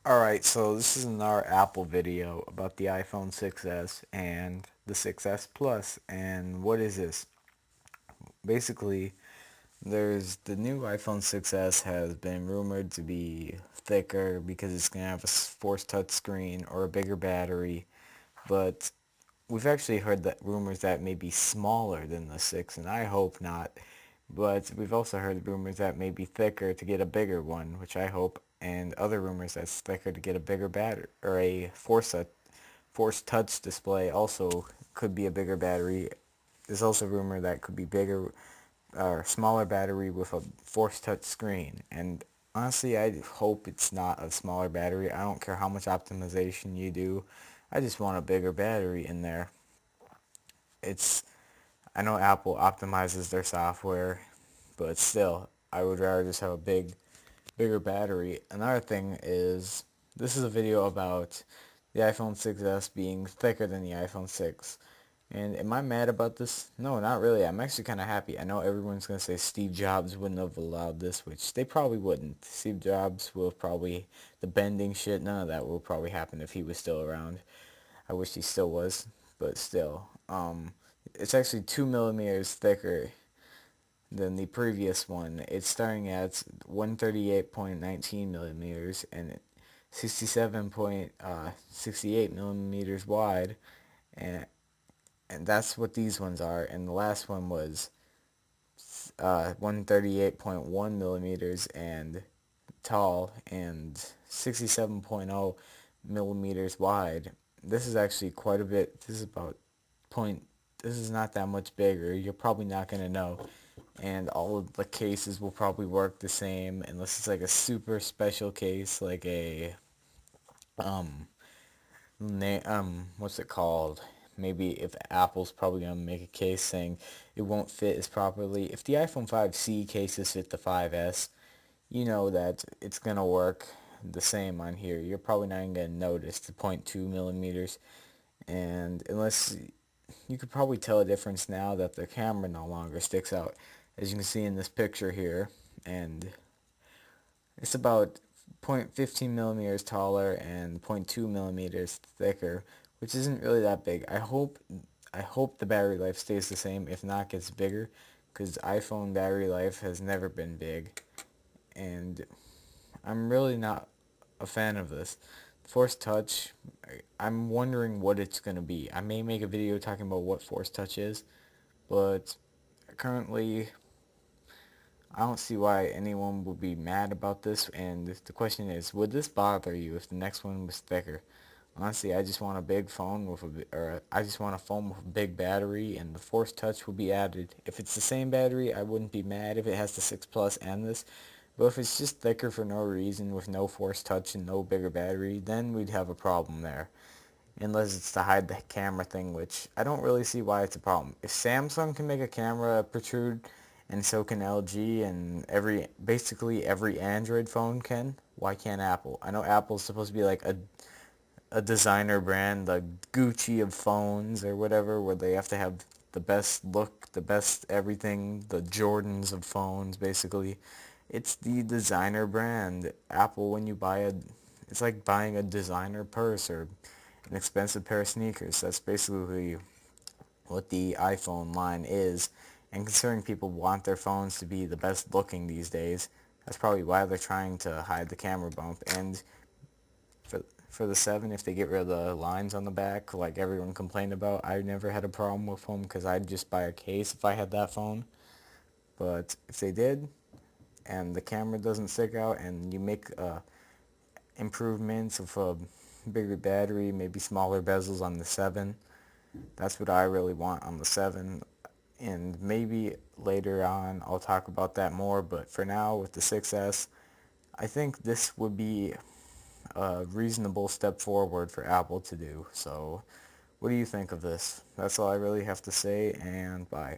Alright, so this is another Apple video about the iPhone 6s and the 6s Plus. And what is this? Basically, there's the new iPhone 6s has been rumored to be thicker because it's going to have a Force Touch screen or a bigger battery, but we've actually heard that rumors that may be smaller than the 6, and I hope not. But we've also heard rumors that may be thicker to get a bigger one, which I hope, and other rumors that's thicker to get a bigger battery or a Force Touch display also could be a bigger battery. There's also rumor that could be bigger or smaller battery with a Force Touch screen. And honestly, I hope it's not a smaller battery. I don't care how much optimization you do. I just want a bigger battery in there. It's I know Apple optimizes their software, but still, I would rather just have a bigger battery. Another thing is, this is a video about the iPhone 6s being thicker than the iPhone 6. And am I mad about this? No, not really. I'm actually kind of happy. I know everyone's going to say Steve Jobs wouldn't have allowed this, which they probably wouldn't. Steve Jobs will probably, the bending shit, none of that will probably happen if he was still around. I wish he still was, but still. It's actually 2 millimeters thicker than the previous one. It's starting at 138.19 millimeters and 67.68 millimeters wide, and that's what these ones are. And the last one was 138.1 millimeters and tall and 67.0 millimeters wide. This is actually quite a bit. This is about point. This is not that much bigger. You're probably not going to know. And all of the cases will probably work the same unless it's like a super special case, like a um what's it called? Maybe if Apple's probably gonna make a case saying it won't fit as properly. If the iPhone 5C cases fit the 5S, you know that it's gonna work the same on here. You're probably not even gonna notice the point 0.2 millimeters, and unless you could probably tell a difference now that the camera no longer sticks out, as you can see in this picture here, and it's about 0.15 millimeters taller and zero point 0.2 millimeters thicker, which isn't really that big. I hope the battery life stays the same, if not gets bigger, because iPhone battery life has never been big, and I'm really not a fan of this. Force Touch, I'm wondering what it's going to be. I may make a video talking about what Force Touch is, but currently I don't see why anyone would be mad about this, and the question is, would this bother you if the next one was thicker? Honestly, I just want a big phone or I just want a phone with a big battery, and the Force Touch will be added. If it's the same battery, I wouldn't be mad if it has the 6 Plus and this, but if it's just thicker for no reason with no Force Touch and no bigger battery, then we'd have a problem there. Unless it's to hide the camera thing, which I don't really see why it's a problem. If Samsung can make a camera protrude, and so can LG, and basically every Android phone can, why can't Apple? I know Apple's supposed to be like a designer brand, the Gucci of phones or whatever, where they have to have the best look, the best everything, the Jordans of phones, basically. It's the designer brand. Apple, when you buy it's like buying a designer purse or an expensive pair of sneakers. That's basically what the iPhone line is. And considering people want their phones to be the best looking these days, that's probably why they're trying to hide the camera bump. And for the 7, if they get rid of the lines on the back, like everyone complained about, I never had a problem with them because I'd just buy a case if I had that phone. But if they did, and the camera doesn't stick out, and you make improvements of a bigger battery, maybe smaller bezels on the 7, that's what I really want on the 7. And maybe later on I'll talk about that more, but for now with the 6S, I think this would be a reasonable step forward for Apple to do. So what do you think of this? That's all I really have to say, and bye.